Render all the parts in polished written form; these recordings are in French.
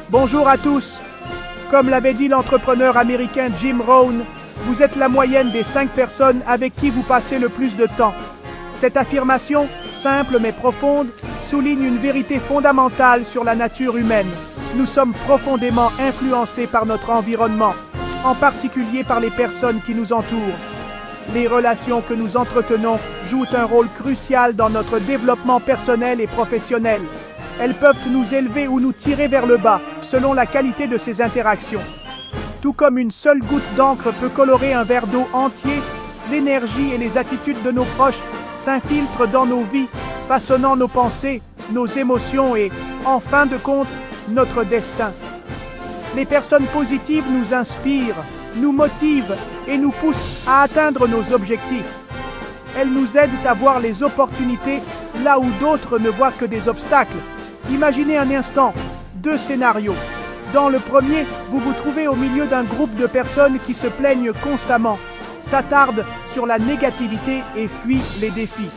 Bonjour à tous. Comme l'avait dit l'entrepreneur américain Jim Rohn, vous êtes la moyenne des 5 personnes avec qui vous passez le plus de temps. Cette affirmation, simple mais profonde, souligne une vérité fondamentale sur la nature humaine. Nous sommes profondément influencés par notre environnement, en particulier par les personnes qui nous entourent. Les relations que nous entretenons jouent un rôle crucial dans notre développement personnel et professionnel. Elles peuvent nous élever ou nous tirer vers le bas, selon la qualité de ces interactions. Tout comme une seule goutte d'encre peut colorer un verre d'eau entier, l'énergie et les attitudes de nos proches s'infiltrent dans nos vies, façonnant nos pensées, nos émotions et, en fin de compte, notre destin. Les personnes positives nous inspirent, nous motivent et nous poussent à atteindre nos objectifs. Elles nous aident à voir les opportunités là où d'autres ne voient que des obstacles. Imaginez un instant 2 scénarios. Dans le premier, vous vous trouvez au milieu d'un groupe de personnes qui se plaignent constamment, s'attardent sur la négativité et fuient les défis.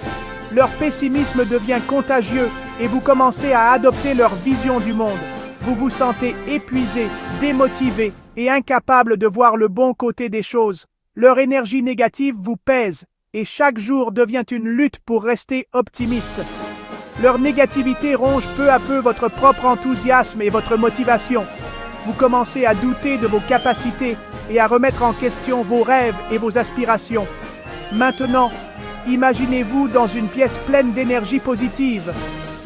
Leur pessimisme devient contagieux et vous commencez à adopter leur vision du monde. Vous vous sentez épuisé, démotivé et incapable de voir le bon côté des choses. Leur énergie négative vous pèse et chaque jour devient une lutte pour rester optimiste. Leur négativité ronge peu à peu votre propre enthousiasme et votre motivation. Vous commencez à douter de vos capacités et à remettre en question vos rêves et vos aspirations. Maintenant, imaginez-vous dans une pièce pleine d'énergie positive.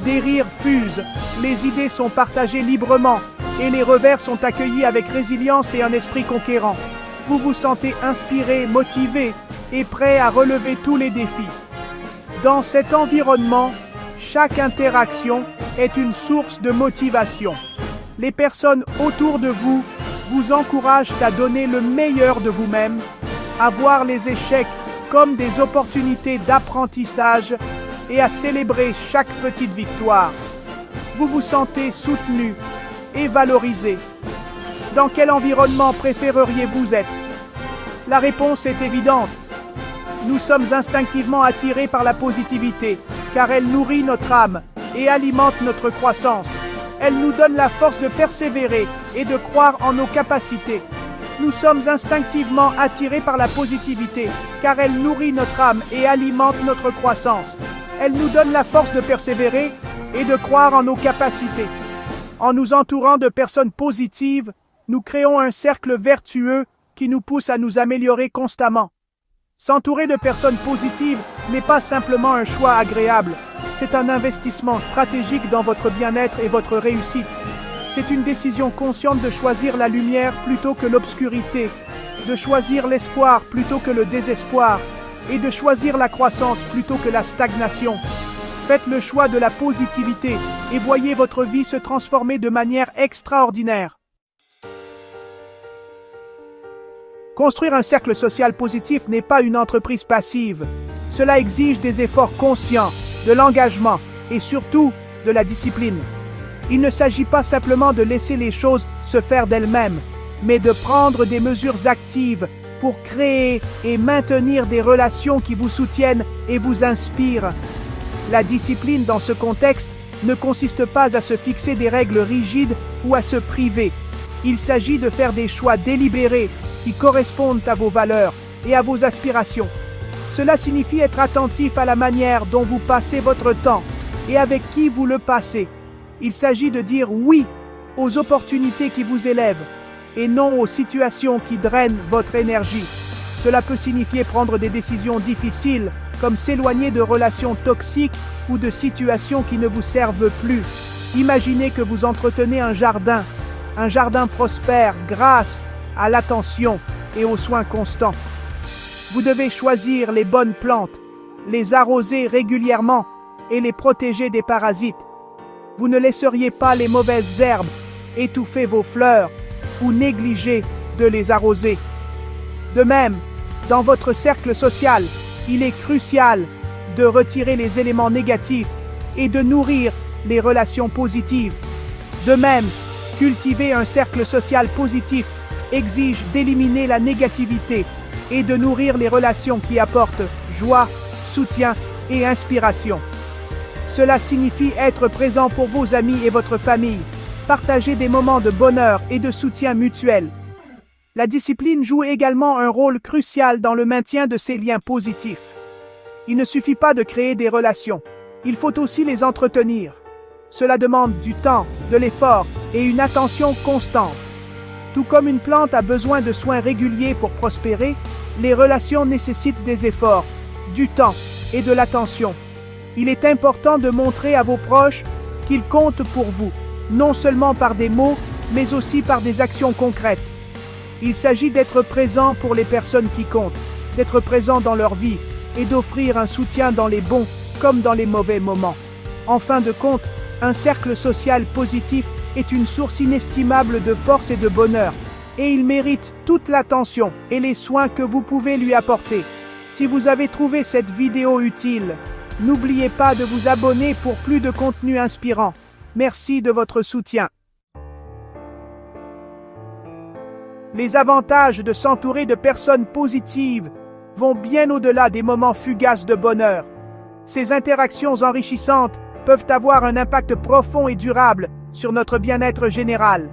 Des rires fusent, les idées sont partagées librement et les revers sont accueillis avec résilience et un esprit conquérant. Vous vous sentez inspiré, motivé et prêt à relever tous les défis. Dans cet environnement, chaque interaction est une source de motivation. Les personnes autour de vous vous encouragent à donner le meilleur de vous-même, à voir les échecs comme des opportunités d'apprentissage et à célébrer chaque petite victoire. Vous vous sentez soutenu et valorisé. Dans quel environnement préféreriez-vous être? La réponse est évidente. Nous sommes instinctivement attirés par la positivité, car elle nourrit notre âme et alimente notre croissance. Elle nous donne la force de persévérer et de croire en nos capacités. Nous sommes instinctivement attirés par la positivité, car elle nourrit notre âme et alimente notre croissance. Elle nous donne la force de persévérer et de croire en nos capacités. En nous entourant de personnes positives, nous créons un cercle vertueux qui nous pousse à nous améliorer constamment. S'entourer de personnes positives n'est pas simplement un choix agréable, c'est un investissement stratégique dans votre bien-être et votre réussite. C'est une décision consciente de choisir la lumière plutôt que l'obscurité, de choisir l'espoir plutôt que le désespoir, et de choisir la croissance plutôt que la stagnation. Faites le choix de la positivité et voyez votre vie se transformer de manière extraordinaire. Construire un cercle social positif n'est pas une entreprise passive. Cela exige des efforts conscients, de l'engagement et surtout de la discipline. Il ne s'agit pas simplement de laisser les choses se faire d'elles-mêmes, mais de prendre des mesures actives pour créer et maintenir des relations qui vous soutiennent et vous inspirent. La discipline dans ce contexte ne consiste pas à se fixer des règles rigides ou à se priver. Il s'agit de faire des choix délibérés qui correspondent à vos valeurs et à vos aspirations. Cela signifie être attentif à la manière dont vous passez votre temps et avec qui vous le passez. Il s'agit de dire oui aux opportunités qui vous élèvent et non aux situations qui drainent votre énergie. Cela peut signifier prendre des décisions difficiles, comme s'éloigner de relations toxiques ou de situations qui ne vous servent plus. Imaginez que vous entretenez un jardin prospère grâce à l'attention et aux soins constants. Vous devez choisir les bonnes plantes, les arroser régulièrement et les protéger des parasites. Vous ne laisseriez pas les mauvaises herbes étouffer vos fleurs ou négliger de les arroser. De même, dans votre cercle social, il est crucial de retirer les éléments négatifs et de nourrir les relations positives. De même, cultiver un cercle social positif exige d'éliminer la négativité et de nourrir les relations qui apportent joie, soutien et inspiration. Cela signifie être présent pour vos amis et votre famille, Partagez des moments de bonheur et de soutien mutuel. La discipline joue également un rôle crucial dans le maintien de ces liens positifs. Il ne suffit pas de créer des relations, il faut aussi les entretenir. Cela demande du temps, de l'effort et une attention constante. Tout comme une plante a besoin de soins réguliers pour prospérer, les relations nécessitent des efforts, du temps et de l'attention. Il est important de montrer à vos proches qu'ils comptent pour vous, non seulement par des mots, mais aussi par des actions concrètes. Il s'agit d'être présent pour les personnes qui comptent, d'être présent dans leur vie et d'offrir un soutien dans les bons comme dans les mauvais moments. En fin de compte, un cercle social positif est une source inestimable de force et de bonheur, et il mérite toute l'attention et les soins que vous pouvez lui apporter. Si vous avez trouvé cette vidéo utile, n'oubliez pas de vous abonner pour plus de contenu inspirant. Merci de votre soutien. Les avantages de s'entourer de personnes positives vont bien au-delà des moments fugaces de bonheur. Ces interactions enrichissantes peuvent avoir un impact profond et durable sur notre bien-être général.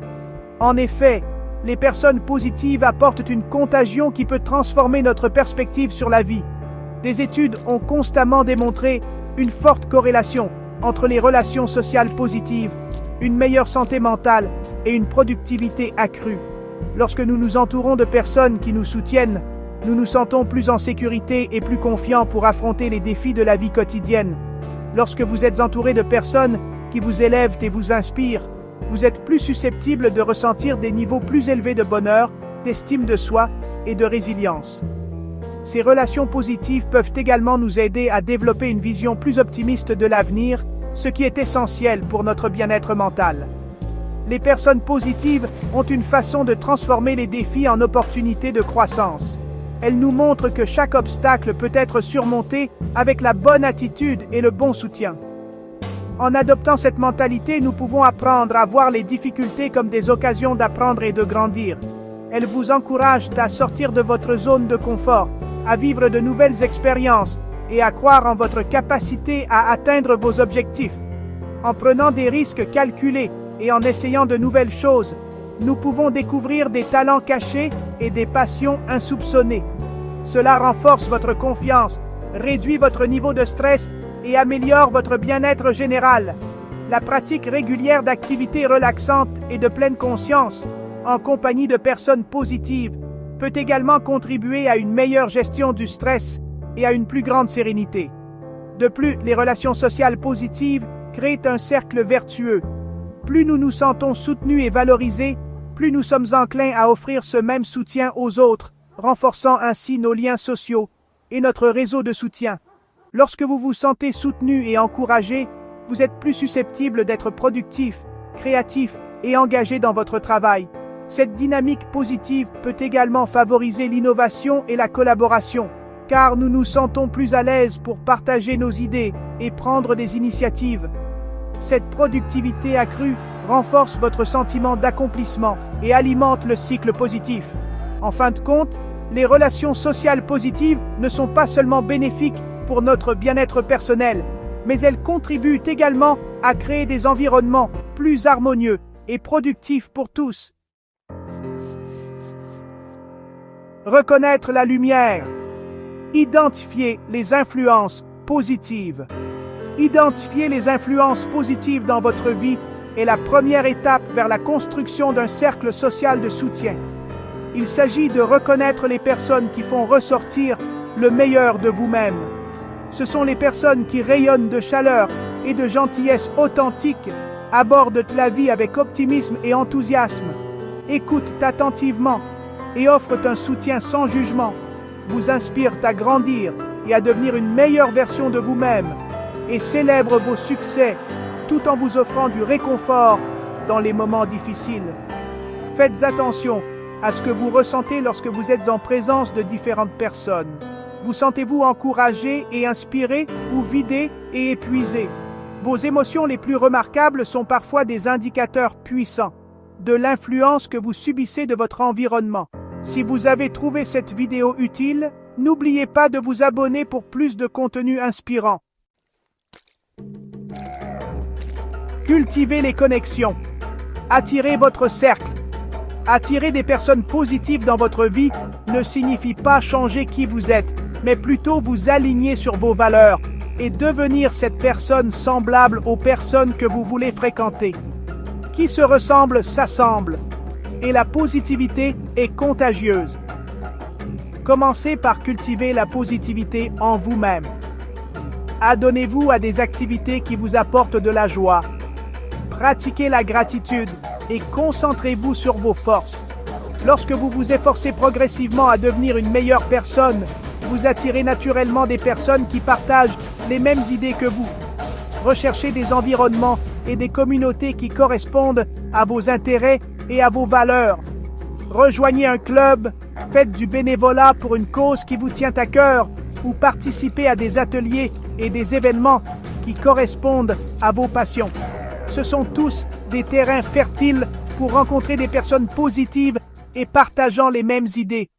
En effet, les personnes positives apportent une contagion qui peut transformer notre perspective sur la vie. Des études ont constamment démontré une forte corrélation entre les relations sociales positives, une meilleure santé mentale et une productivité accrue. Lorsque nous nous entourons de personnes qui nous soutiennent, nous nous sentons plus en sécurité et plus confiants pour affronter les défis de la vie quotidienne. Lorsque vous êtes entouré de personnes qui vous élèvent et vous inspirent, vous êtes plus susceptible de ressentir des niveaux plus élevés de bonheur, d'estime de soi et de résilience. Ces relations positives peuvent également nous aider à développer une vision plus optimiste de l'avenir, ce qui est essentiel pour notre bien-être mental. Les personnes positives ont une façon de transformer les défis en opportunités de croissance. Elles nous montrent que chaque obstacle peut être surmonté avec la bonne attitude et le bon soutien. En adoptant cette mentalité, nous pouvons apprendre à voir les difficultés comme des occasions d'apprendre et de grandir. Elles vous encouragent à sortir de votre zone de confort, à vivre de nouvelles expériences et à croire en votre capacité à atteindre vos objectifs. En prenant des risques calculés et en essayant de nouvelles choses, nous pouvons découvrir des talents cachés et des passions insoupçonnées. Cela renforce votre confiance, réduit votre niveau de stress et améliore votre bien-être général. La pratique régulière d'activités relaxantes et de pleine conscience, en compagnie de personnes positives, peut également contribuer à une meilleure gestion du stress et à une plus grande sérénité. De plus, les relations sociales positives créent un cercle vertueux. Plus nous nous sentons soutenus et valorisés, plus nous sommes enclins à offrir ce même soutien aux autres, renforçant ainsi nos liens sociaux et notre réseau de soutien. Lorsque vous vous sentez soutenu et encouragé, vous êtes plus susceptible d'être productif, créatif et engagé dans votre travail. Cette dynamique positive peut également favoriser l'innovation et la collaboration, car nous nous sentons plus à l'aise pour partager nos idées et prendre des initiatives. Cette productivité accrue renforce votre sentiment d'accomplissement et alimente le cycle positif. En fin de compte, les relations sociales positives ne sont pas seulement bénéfiques pour notre bien-être personnel, mais elles contribuent également à créer des environnements plus harmonieux et productifs pour tous. Reconnaître la lumière. Identifier les influences positives. Identifier les influences positives dans votre vie est la première étape vers la construction d'un cercle social de soutien. Il s'agit de reconnaître les personnes qui font ressortir le meilleur de vous-même. Ce sont les personnes qui rayonnent de chaleur et de gentillesse authentique, abordent la vie avec optimisme et enthousiasme, écoutent attentivement et offrent un soutien sans jugement, vous inspirent à grandir et à devenir une meilleure version de vous-même, et célèbrent vos succès tout en vous offrant du réconfort dans les moments difficiles. Faites attention à ce que vous ressentez lorsque vous êtes en présence de différentes personnes. Vous sentez-vous encouragé et inspiré ou vidé et épuisé? Vos émotions les plus remarquables sont parfois des indicateurs puissants de l'influence que vous subissez de votre environnement. Si vous avez trouvé cette vidéo utile, n'oubliez pas de vous abonner pour plus de contenu inspirant. Cultivez les connexions. Attirez votre cercle. Attirer des personnes positives dans votre vie ne signifie pas changer qui vous êtes, mais plutôt vous aligner sur vos valeurs et devenir cette personne semblable aux personnes que vous voulez fréquenter. Qui se ressemble s'assemble, et la positivité est contagieuse. Commencez par cultiver la positivité en vous-même. Adonnez-vous à des activités qui vous apportent de la joie. Pratiquez la gratitude et concentrez-vous sur vos forces. Lorsque vous vous efforcez progressivement à devenir une meilleure personne, vous attirez naturellement des personnes qui partagent les mêmes idées que vous. Recherchez des environnements et des communautés qui correspondent à vos intérêts et à vos valeurs. Rejoignez un club, faites du bénévolat pour une cause qui vous tient à cœur ou participez à des ateliers et des événements qui correspondent à vos passions. Ce sont tous des terrains fertiles pour rencontrer des personnes positives et partageant les mêmes idées.